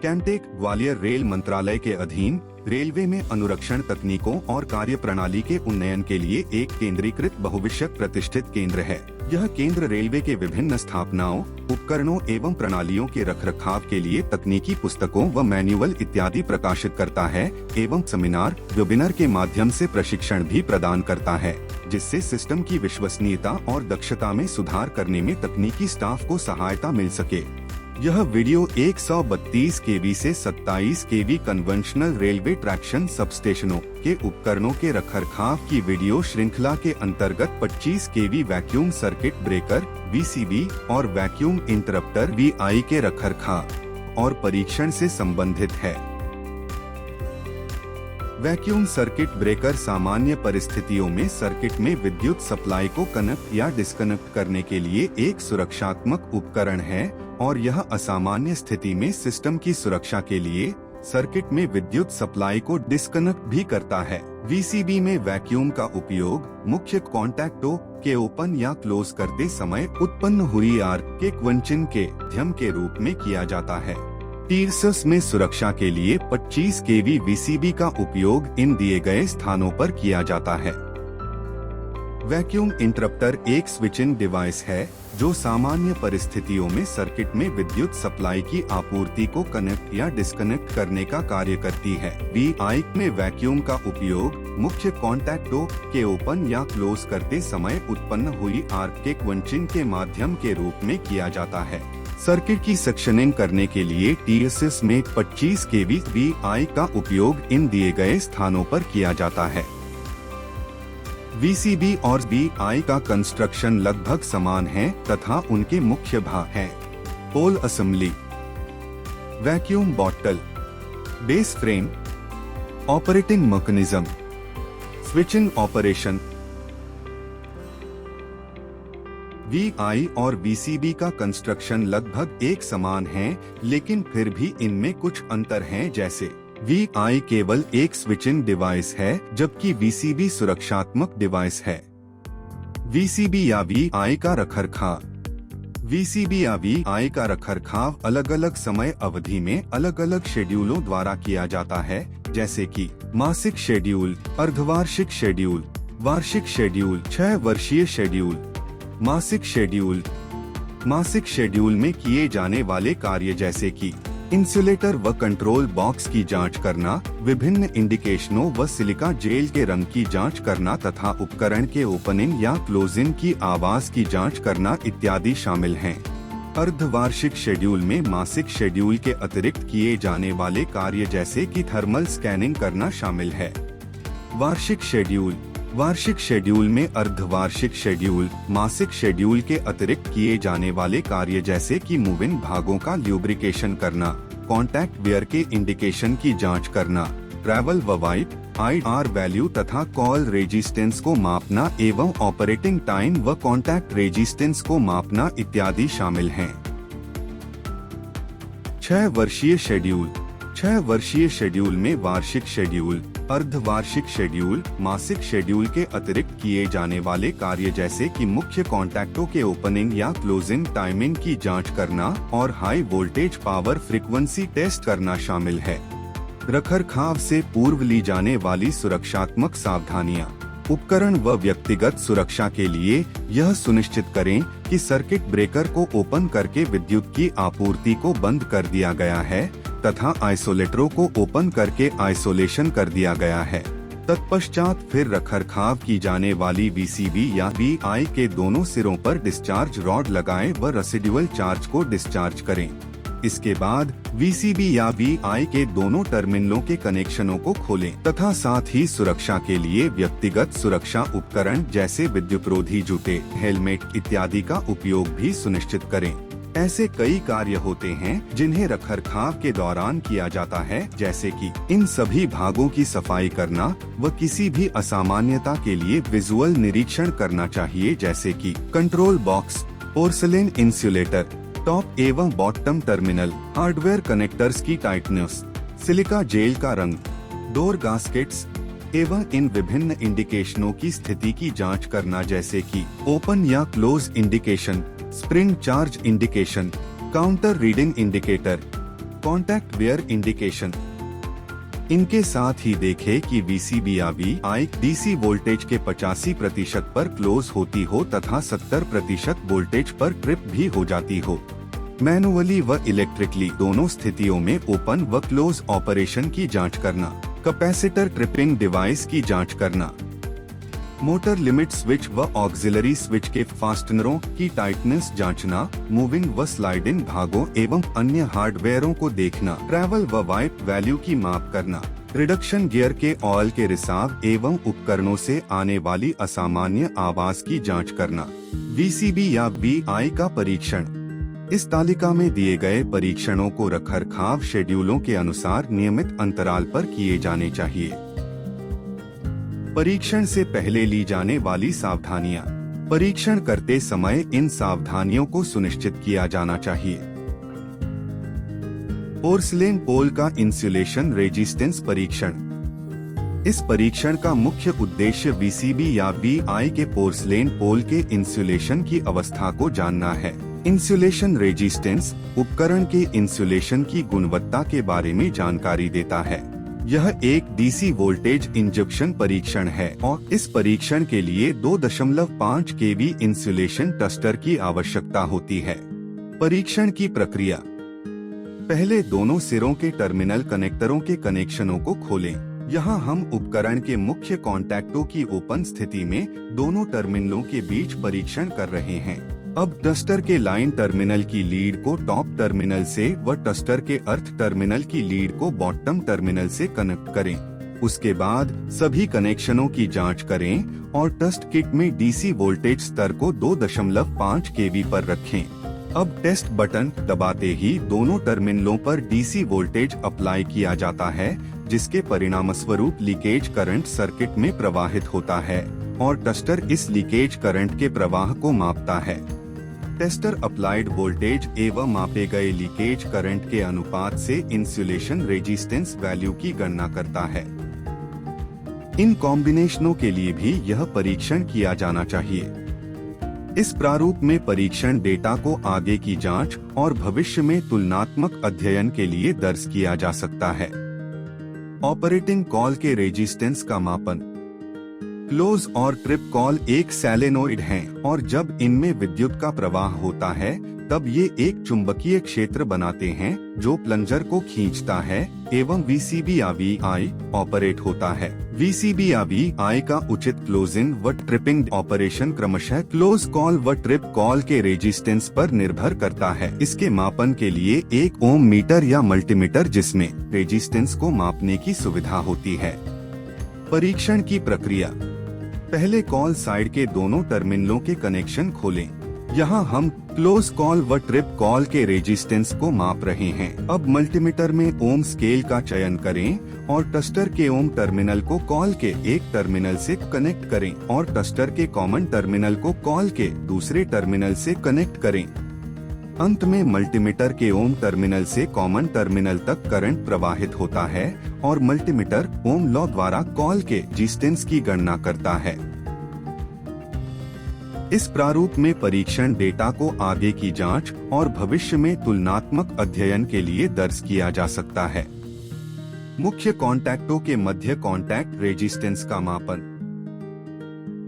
कैमटेक Gwalior rail मंत्रालय के अधीन रेलवे में अनुरक्षण तकनीकों और कार्य प्रणाली के उन्नयन के लिए एक केंद्रीकृत बहुविषयक प्रतिष्ठित केंद्र है। यह केंद्र रेलवे के विभिन्न स्थापनाओं, उपकरणों एवं प्रणालियों के रखरखाव के लिए तकनीकी पुस्तकों व मैनुअल इत्यादि प्रकाशित करता है एवं सेमिनार, वेबिनार के माध्यम से प्रशिक्षण भी प्रदान करता है, जिससे सिस्टम की विश्वसनीयता और दक्षता में सुधार करने में तकनीकी स्टाफ को सहायता मिल सके। यह वीडियो 132 केवी से 27 केवी कन्वेंशनल रेलवे ट्रैक्शन सबस्टेशनों के उपकरणों के रखरखाव की वीडियो श्रृंखला के अंतर्गत 25 केवी वैक्यूम सर्किट ब्रेकर (VCB) और वैक्यूम इंटरप्टर (VI) के रखरखाव और परीक्षण से संबंधित है। वैक्यूम सर्किट ब्रेकर सामान्य परिस्थितियों में सर्किट में विद्युत सप्लाई को कनेक्ट या डिस्कनेक्ट करने के लिए एक सुरक्षात्मक उपकरण है और यह असामान्य स्थिति में सिस्टम की सुरक्षा के लिए सर्किट में विद्युत सप्लाई को डिस्कनेक्ट भी करता है। VCB में वैक्यूम का उपयोग मुख्य कॉन्टैक्टों के ओपन या क्लोज करते समय उत्पन्न हुई आर्क के क्वंचन के माध्यम के रूप में किया जाता है। टीएसएस में सुरक्षा के लिए 25 केवी VCB का उपयोग इन दिए गए स्थानों पर किया जाता है। वैक्यूम इंटरप्टर एक स्विचिंग डिवाइस है जो सामान्य परिस्थितियों में सर्किट में विद्युत सप्लाई की आपूर्ति को कनेक्ट या डिस्कनेक्ट करने का कार्य करती है। VI में वैक्यूम का उपयोग मुख्य कॉन्टैक्टों के ओपन या क्लोज करते समय उत्पन्न हुई आर्क के क्वंचन के माध्यम के रूप में किया जाता है। सर्किट की सेक्शनिंग करने के लिए टीएसएस में 25 केवी VI का उपयोग इन दिए गए स्थानों पर किया जाता है। VCB और VI का कंस्ट्रक्शन लगभग समान है तथा उनके मुख्य भाग हैं: pole assembly, vacuum bottle, base frame, operating mechanism, switching operation. VI और VCB का कंस्ट्रक्शन लगभग एक समान है, लेकिन फिर भी इनमें कुछ अंतर हैं, जैसे VI केवल एक स्विचिंग डिवाइस है जबकि VCB सुरक्षात्मक डिवाइस है। VCB या VI का रखरखाव। VCB या VI का रखरखाव अलग अलग समय अवधि में अलग अलग शेड्यूलों द्वारा किया जाता है, जैसे कि मासिक शेड्यूल, अर्धवार्षिक शेड्यूल, वार्षिक शेड्यूल, 6 वर्षीय शेड्यूल। मासिक शेड्यूल। मासिक शेड्यूल में किए जाने वाले कार्य जैसे कि इंसुलेटर व कंट्रोल बॉक्स की जांच करना, विभिन्न इंडिकेशनों व सिलिका जेल के रंग की जांच करना तथा उपकरण के ओपनिंग या क्लोजिंग की आवाज की जांच करना इत्यादि शामिल हैं। अर्धवार्षिक शेड्यूल में मासिक शेड्यूल के अतिरिक्त किए जाने वाले कार्य जैसे कि थर्मल स्कैनिंग करना शामिल है। वार्षिक शेड्यूल। वार्षिक शेड्यूल में अर्धवार्षिक शेड्यूल, मासिक शेड्यूल के अतिरिक्त किए जाने वाले कार्य जैसे कि मूविंग भागों का ल्यूब्रिकेशन करना, कॉन्टैक्ट वियर के इंडिकेशन की जांच करना, ट्रैवल व वाइप, IR वैल्यू तथा कॉल रेजिस्टेंस को मापना एवं ऑपरेटिंग टाइम व कॉन्टैक्ट रेजिस्टेंस को मापना इत्यादि शामिल हैं। 6 वर्षीय शेड्यूल। 6 वर्षीय शेड्यूल में वार्षिक शेड्यूल, अर्धवार्षिक शेड्यूल, मासिक शेड्यूल के अतिरिक्त किए जाने वाले कार्य जैसे कि मुख्य कॉन्टैक्टों के ओपनिंग या क्लोजिंग टाइमिंग की जांच करना और high voltage power frequency test करना शामिल है। रखरखाव से पूर्व ली जाने वाली सुरक्षात्मक सावधानियां। उपकरण व व्यक्तिगत सुरक्षा के लिए यह सुनिश्चित करें कि सर्किट ब्रेकर को ओपन करके विद्युत की आपूर्ति को बंद कर दिया गया है तथा आइसोलेटरों को ओपन करके आइसोलेशन कर दिया गया है। तत्पश्चात फिर रखरखाव की जाने वाली VCB या VI के दोनों सिरों पर डिस्चार्ज रॉड लगाएं व रेसिडुअल चार्ज को डिस्चार्ज करें। इसके बाद VCB या VI के दोनों टर्मिनलों के कनेक्शनों को खोलें तथा साथ ही सुरक्षा के लिए व्यक्तिगत सुरक्षा उपकरण जैसे विद्युतरोधी जूते, हेलमेट इत्यादि का उपयोग भी सुनिश्चित करें। ऐसे कई कार्य होते हैं जिन्हें रखरखाव के दौरान किया जाता है, जैसे कि इन सभी भागों की सफाई करना व किसी भी असामान्यता के लिए विजुअल निरीक्षण करना चाहिए, जैसे कि control box, porcelain insulator, top एवं बॉटम टर्मिनल, हार्डवेयर कनेक्टर्स की टाइटनेस, सिलिका जेल का रंग, डोर गास्केट्स एवं इन विभिन्न इंडिकेशनों की स्थिति की जांच करना, जैसे कि ओपन या close indication, spring charge indication, counter reading indicator, contact wear indication. इनके साथ ही देखें कि VCBI DC वोल्टेज के 85% पर क्लोज होती हो तथा 70% वोल्टेज पर ट्रिप भी हो जाती हो। मैनुअली व इलेक्ट्रिकली दोनों स्थितियों में ओपन व क्लोज ऑपरेशन की जांच करना, कैपेसिटर ट्रिपिंग डिवाइस की जांच करना, मोटर लिमिट स्विच व ऑक्सिलरी स्विच के फास्टनरों की टाइटनेस जांचना, मूविंग व स्लाइडिंग भागों एवं अन्य हार्डवेयरों को देखना, ट्रैवल व वाइप वैल्यू की माप करना, रिडक्शन गियर के ऑयल के रिसाव एवं उपकरणों से आने वाली असामान्य आवाज की जांच करना। VCBI का परीक्षण। इस तालिका में दिए गए परीक्षणों को रखरखाव शेड्यूलों के अनुसार नियमित अंतराल पर किए जाने चाहिए। परीक्षण से पहले ली जाने वाली सावधानियां। परीक्षण करते समय इन सावधानियों को सुनिश्चित किया जाना चाहिए। पोर्सिलेन पोल का इंसुलेशन रेजिस्टेंस परीक्षण। इस परीक्षण का मुख्य उद्देश्य VCBI के पोर्सिलेन पोल के इंसुलेशन की अवस्था को जानना है। इंसुलेशन रेजिस्टेंस उपकरण के इंसुलेशन की गुणवत्ता के बारे में जानकारी देता है। यह एक DC वोल्टेज इंजेक्शन परीक्षण है और इस परीक्षण के लिए 2.5 kV इंसुलेशन टेस्टर की आवश्यकता होती है। परीक्षण की प्रक्रिया। पहले दोनों सिरों के टर्मिनल कनेक्टरों के कनेक्शनों को खोलें। यहाँ हम उपकरण के मुख्य कॉन्टैक्टों की ओपन स्थिति में दोनों टर्मिनलों के बीच परीक्षण कर रहे हैं। अब टेस्टर के लाइन टर्मिनल की लीड को टॉप टर्मिनल से व टेस्टर के अर्थ टर्मिनल की लीड को बॉटम टर्मिनल से कनेक्ट करें। उसके बाद सभी कनेक्शनों की जांच करें और टेस्ट किट में DC वोल्टेज स्तर को 2.5 kV पर रखें। अब टेस्ट बटन दबाते ही दोनों टर्मिनलों पर DC वोल्टेज अप्लाई किया जाता है, जिसके परिणामस्वरूप लीकेज करंट सर्किट में प्रवाहित होता है और टेस्टर इस लीकेज करंट के प्रवाह को मापता है। टेस्टर अप्लाइड वोल्टेज एवं मापे गए लीकेज करंट के अनुपात से इंसुलेशन रेजिस्टेंस वैल्यू की गणना करता है। इन कॉम्बिनेशनों के लिए भी यह परीक्षण किया जाना चाहिए। इस प्रारूप में परीक्षण डेटा को आगे की जांच और भविष्य में तुलनात्मक अध्ययन के लिए दर्ज किया जा सकता है। ऑपरेटिंग कॉल के रेजिस्टेंस का मापन। क्लोज और ट्रिप कॉल एक सैलेनोइड हैं और जब इनमें विद्युत का प्रवाह होता है तब ये एक चुंबकीय क्षेत्र बनाते हैं जो प्लंजर को खींचता है एवं VCBI ऑपरेट होता है। VCBI का उचित क्लोजिंग व ट्रिपिंग ऑपरेशन क्रमशः क्लोज कॉल व ट्रिप कॉल के रेजिस्टेंस पर निर्भर करता है। इसके मापन के लिए एक ओम मीटर या मल्टीमीटर जिसमें रेजिस्टेंस को मापने की सुविधा होती है। परीक्षण की प्रक्रिया। पहले कॉल साइड के दोनों टर्मिनलों के कनेक्शन खोलें। यहाँ हम क्लोज कॉल व ट्रिप कॉल के रेजिस्टेंस को माप रहे हैं। अब मल्टीमीटर में ओम स्केल का चयन करें और टेस्टर के ओम टर्मिनल को कॉल के एक टर्मिनल से कनेक्ट करें और टेस्टर के कॉमन टर्मिनल को कॉल के दूसरे टर्मिनल से कनेक्ट करें। अंत में मल्टीमीटर के ओम टर्मिनल से कॉमन टर्मिनल तक करंट प्रवाहित होता है और मल्टीमीटर ओम लॉ द्वारा कॉल के रेजिस्टेंस की गणना करता है। इस प्रारूप में परीक्षण डेटा को आगे की जांच और भविष्य में तुलनात्मक अध्ययन के लिए दर्ज किया जा सकता है। मुख्य कॉन्टैक्टों के मध्य कॉन्टैक्ट रेजिस्टेंस का मापन।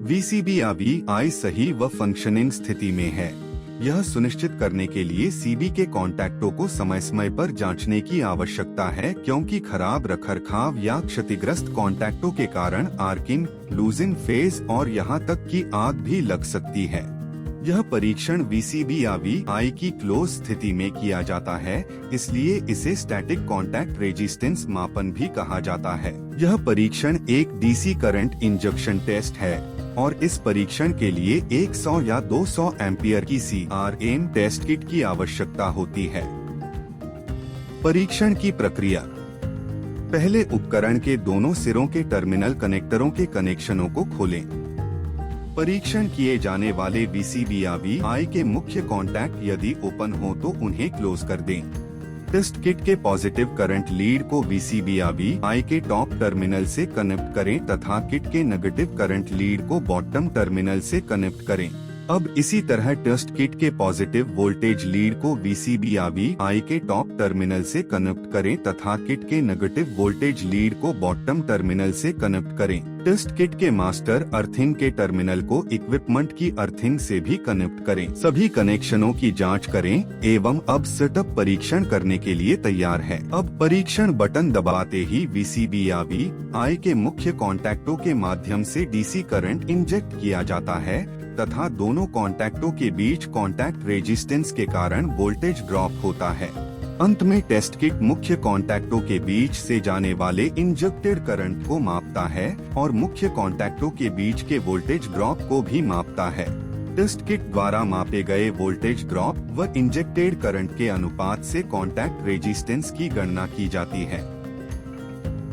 VCBI सही व फंक्शनिंग स्थिति में है। यह सुनिश्चित करने के लिए CB के कॉन्टैक्टों को समय समय पर जांचने की आवश्यकता है, क्योंकि खराब रखरखाव या क्षतिग्रस्त कॉन्टैक्टों के कारण आर्किंग, लूजिंग फेज और यहां तक कि आग भी लग सकती है। यह परीक्षण VCBI की क्लोज स्थिति में किया जाता है, इसलिए इसे स्टैटिक कॉन्टैक्ट रेजिस्टेंस मापन भी कहा जाता है। यह परीक्षण एक DC करंट इंजेक्शन टेस्ट है और इस परीक्षण के लिए 100 या 200 एम्पियर की CRM टेस्ट किट की आवश्यकता होती है। परीक्षण की प्रक्रिया। पहले उपकरण के दोनों सिरों के टर्मिनल कनेक्टरों के कनेक्शनों को खोलें। परीक्षण किए जाने वाले VCBI के मुख्य कॉन्टैक्ट यदि ओपन हो तो उन्हें क्लोज कर दें। टेस्ट किट के पॉजिटिव करंट लीड को VCBI के टॉप टर्मिनल से कनेक्ट करें तथा किट के नेगेटिव करंट लीड को बॉटम टर्मिनल से कनेक्ट करें। अब इसी तरह टेस्ट किट के पॉजिटिव वोल्टेज लीड को VCB-I के टॉप टर्मिनल से कनेक्ट करें तथा किट के नेगेटिव वोल्टेज लीड को बॉटम टर्मिनल से कनेक्ट करें। टेस्ट किट के मास्टर अर्थिंग के टर्मिनल को इक्विपमेंट की अर्थिंग से भी कनेक्ट करें। सभी कनेक्शनों की जांच करें एवं अब सेटअप परीक्षण करने के लिए तैयार है। अब परीक्षण बटन दबाते ही VCB-I के मुख्य कॉन्टैक्टों के माध्यम से DC करंट इंजेक्ट किया जाता है तथा दोनों कॉन्टैक्टों के बीच कॉन्टैक्ट रेजिस्टेंस के कारण वोल्टेज ड्रॉप होता है। अंत में टेस्ट किट मुख्य कॉन्टैक्टों के बीच से जाने वाले इंजेक्टेड करंट को मापता है और मुख्य कॉन्टैक्टों के बीच के वोल्टेज ड्रॉप को भी मापता है। टेस्ट किट द्वारा मापे गए वोल्टेज ड्रॉप व इंजेक्टेड करंट के अनुपात से कॉन्टैक्ट रेजिस्टेंस की गणना की जाती है।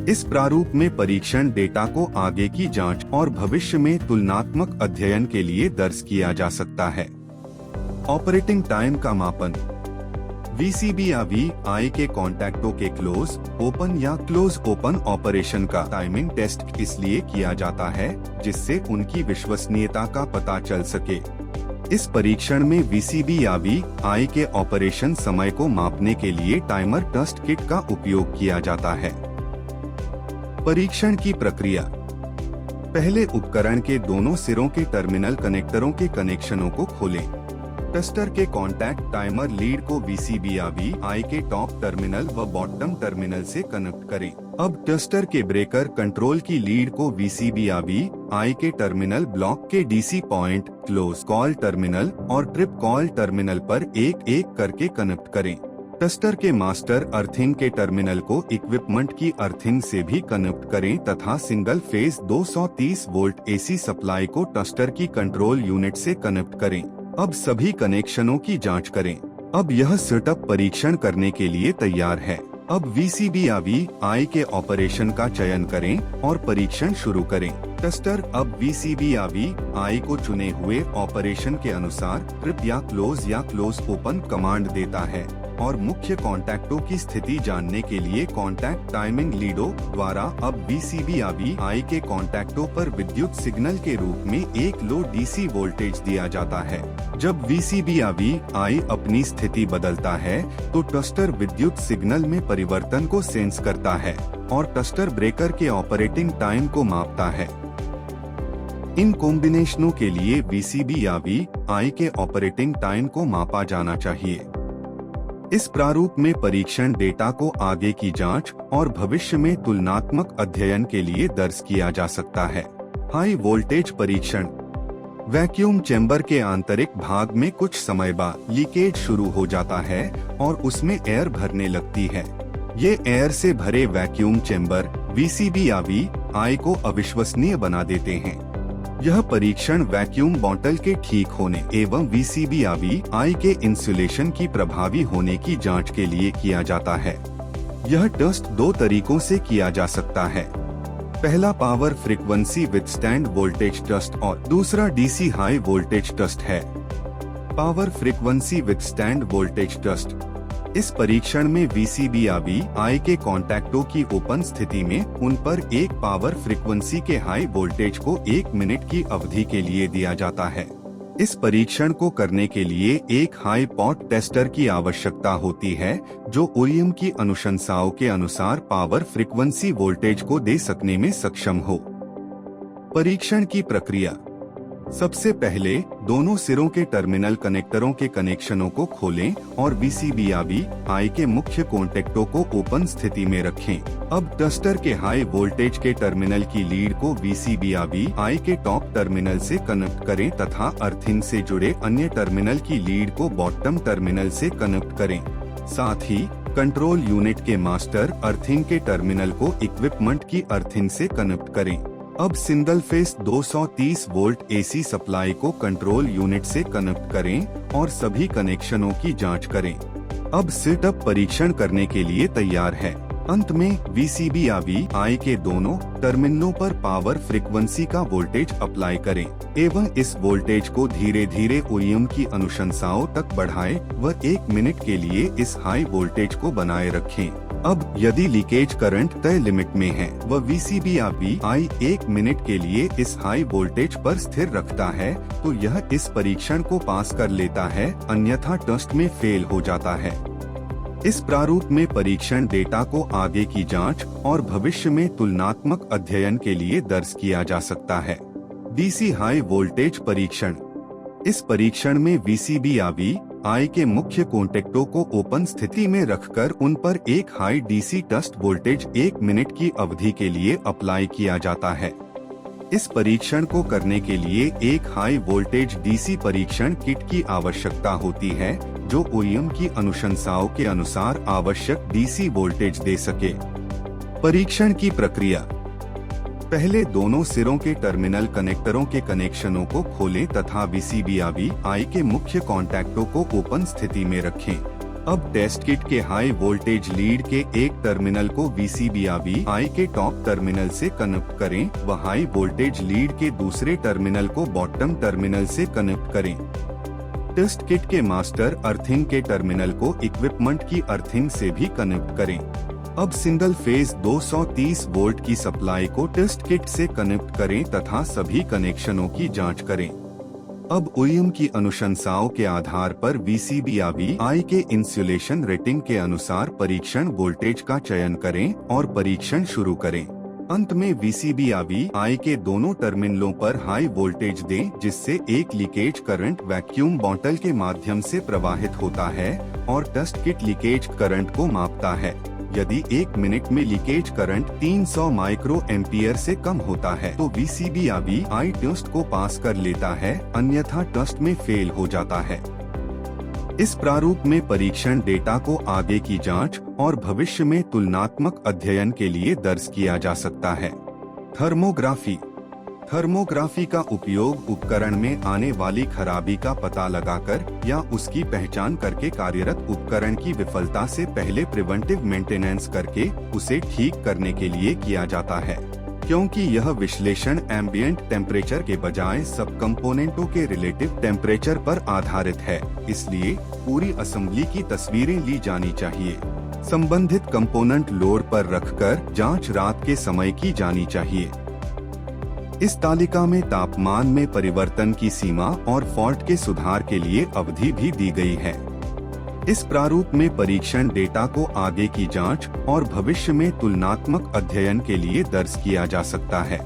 इस प्रारूप में परीक्षण डेटा को आगे की जांच और भविष्य में तुलनात्मक अध्ययन के लिए दर्ज किया जा सकता है। ऑपरेटिंग टाइम का मापन। VCB-I के कॉन्टैक्टों के क्लोज ओपन या क्लोज ओपन ऑपरेशन का टाइमिंग टेस्ट इसलिए किया जाता है जिससे उनकी विश्वसनीयता का पता चल सके। इस परीक्षण में VCB-I के ऑपरेशन समय को मापने के लिए टाइमर टेस्ट किट का उपयोग किया जाता है। परीक्षण की प्रक्रिया। पहले उपकरण के दोनों सिरों के टर्मिनल कनेक्टरों के कनेक्शनों को खोलें। टेस्टर के कॉन्टैक्ट टाइमर लीड को VCB-I के टॉप टर्मिनल व बॉटम टर्मिनल से कनेक्ट करें। अब टेस्टर के ब्रेकर कंट्रोल की लीड को VCB-I के टर्मिनल ब्लॉक के DC point, close call terminal और ट्रिप कॉल टर्मिनल पर एक एक करके कनेक्ट करें। टेस्टर के मास्टर अर्थिंग के टर्मिनल को इक्विपमेंट की अर्थिंग से भी कनेक्ट करें तथा single phase 230 volt AC supply को टेस्टर की कंट्रोल यूनिट से कनेक्ट करें। अब सभी कनेक्शनों की जांच करें। अब यह सेटअप परीक्षण करने के लिए तैयार है। अब VCB-I के ऑपरेशन का चयन करें और परीक्षण शुरू करें। टेस्टर अब VCB-I को चुने हुए ऑपरेशन के अनुसार ट्रिप या क्लोज ओपन कमांड देता है और मुख्य कॉन्टैक्टों की स्थिति जानने के लिए कॉन्टैक्ट टाइमिंग लीडों द्वारा अब VCB-I के कॉन्टैक्टों पर विद्युत सिग्नल के रूप में एक लो DC वोल्टेज दिया जाता है। जब VCB-I अपनी स्थिति बदलता है तो टेस्टर विद्युत सिग्नल में परिवर्तन को सेंस करता है और टेस्टर ब्रेकर के ऑपरेटिंग टाइम को मापता है। इन कॉम्बिनेशनों के लिए VCB-I के ऑपरेटिंग टाइम को मापा जाना चाहिए। इस प्रारूप में परीक्षण डेटा को आगे की जांच और भविष्य में तुलनात्मक अध्ययन के लिए दर्ज किया जा सकता है। हाई वोल्टेज परीक्षण। वैक्यूम चेंबर के आंतरिक भाग में कुछ समय बाद लीकेज शुरू हो जाता है और उसमें एयर भरने लगती है। ये एयर से भरे वैक्यूम चेंबर VCB-I को अविश्वसनीय बना देते हैं। यह परीक्षण वैक्यूम बॉटल के ठीक होने एवं VCB-I के इंसुलेशन की प्रभावी होने की जांच के लिए किया जाता है। यह टेस्ट दो तरीकों से किया जा सकता है। पहला power frequency withstand voltage test और दूसरा DC हाई वोल्टेज टेस्ट है। Power frequency withstand voltage test. इस परीक्षण में VCB-I के कॉन्टैक्टों की ओपन स्थिति में उन पर एक पावर फ्रीक्वेंसी के हाई वोल्टेज को 1 मिनट की अवधि के लिए दिया जाता है। इस परीक्षण को करने के लिए एक हाई पॉट टेस्टर की आवश्यकता होती है जो OEM की अनुशंसाओं के अनुसार पावर फ्रीक्वेंसी वोल्टेज को दे सकने में सक्षम हो। परीक्षण की प्रक्रिया। सबसे पहले दोनों सिरों के टर्मिनल कनेक्टरों के कनेक्शनों को खोलें और VCB-I के मुख्य कॉन्टैक्टों को ओपन स्थिति में रखें। अब टेस्टर के हाई वोल्टेज के टर्मिनल की लीड को VCB-I के टॉप टर्मिनल से कनेक्ट करें तथा अर्थिंग से जुड़े अन्य टर्मिनल की लीड को बॉटम टर्मिनल से कनेक्ट करें। साथ ही कंट्रोल यूनिट के मास्टर अर्थिंग के टर्मिनल को इक्विपमेंट की अर्थिंग से कनेक्ट करें। अब single phase 230 volt AC supply को कंट्रोल यूनिट से कनेक्ट करें और सभी कनेक्शनों की जांच करें। अब सेटअप परीक्षण करने के लिए तैयार है। अंत में VCB-I के दोनों टर्मिनलों पर पावर फ्रीक्वेंसी का वोल्टेज अप्लाई करें एवं इस वोल्टेज को धीरे धीरे OEM की अनुशंसाओं तक बढ़ाएं व 1 मिनट के लिए इस हाई वोल्टेज को बनाए रखें। अब यदि लीकेज करंट तय लिमिट में है व VCBA-I 1 मिनट के लिए इस हाई वोल्टेज पर स्थिर रखता है तो यह इस परीक्षण को पास कर लेता है, अन्यथा टेस्ट में फेल हो जाता है। इस प्रारूप में परीक्षण डेटा को आगे की जांच और भविष्य में तुलनात्मक अध्ययन के लिए दर्ज किया जा सकता है। DC हाई वोल्टेज परीक्षण। इस परीक्षण में VCBA-I के मुख्य कॉन्टैक्टों को ओपन स्थिति में रखकर उन पर एक high DC test voltage 1 minute की अवधि के लिए अप्लाई किया जाता है। इस परीक्षण को करने के लिए एक हाई वोल्टेज DC परीक्षण किट की आवश्यकता होती है जो OEM की अनुशंसाओं के अनुसार आवश्यक DC वोल्टेज दे सके। परीक्षण की प्रक्रिया। पहले दोनों सिरों के टर्मिनल कनेक्टरों के कनेक्शनों को खोलें तथा VCBA-I के मुख्य कॉन्टैक्टों को ओपन स्थिति में रखें। अब टेस्ट किट के हाई वोल्टेज लीड के एक टर्मिनल को VCBA-I के टॉप टर्मिनल से कनेक्ट करें व हाई वोल्टेज लीड के दूसरे टर्मिनल को बॉटम टर्मिनल से कनेक्ट करें। टेस्ट किट के मास्टर अर्थिंग के टर्मिनल को इक्विपमेंट की अर्थिंग से भी कनेक्ट करें। अब सिंगल फेज 230 वोल्ट की सप्लाई को टेस्ट किट से कनेक्ट करें तथा सभी कनेक्शनों की जांच करें। अब OEM की अनुशंसाओं के आधार पर VCBA-I के इंसुलेशन रेटिंग के अनुसार परीक्षण वोल्टेज का चयन करें और परीक्षण शुरू करें। अंत में VCBA-I के दोनों टर्मिनलों पर हाई वोल्टेज दें जिससे एक लीकेज करंट वैक्यूम बॉटल के माध्यम से प्रवाहित होता है और टेस्ट किट लीकेज करंट को मापता है। यदि 1 मिनट में लीकेज करंट 300 माइक्रो एम्पियर से कम होता है तो VCBA-I टेस्ट को पास कर लेता है, अन्यथा टेस्ट में फेल हो जाता है। इस प्रारूप में परीक्षण डेटा को आगे की जांच और भविष्य में तुलनात्मक अध्ययन के लिए दर्ज किया जा सकता है। थर्मोग्राफी। थर्मोग्राफी का उपयोग उपकरण में आने वाली खराबी का पता लगाकर या उसकी पहचान करके कार्यरत उपकरण की विफलता से पहले प्रिवेंटिव मेंटेनेंस करके उसे ठीक करने के लिए किया जाता है। क्योंकि यह विश्लेषण एम्बिएंट टेम्परेचर के बजाय सब कंपोनेंटों के रिलेटिव टेम्परेचर पर आधारित है, इसलिए पूरी असेंबली की तस्वीरें ली जानी चाहिए। संबंधित कंपोनेंट लोड पर रखकर जांच रात के समय की जानी चाहिए। इस तालिका में तापमान में परिवर्तन की सीमा और फॉल्ट के सुधार के लिए अवधि भी दी गई है। इस प्रारूप में परीक्षण डेटा को आगे की जांच और भविष्य में तुलनात्मक अध्ययन के लिए दर्ज किया जा सकता है।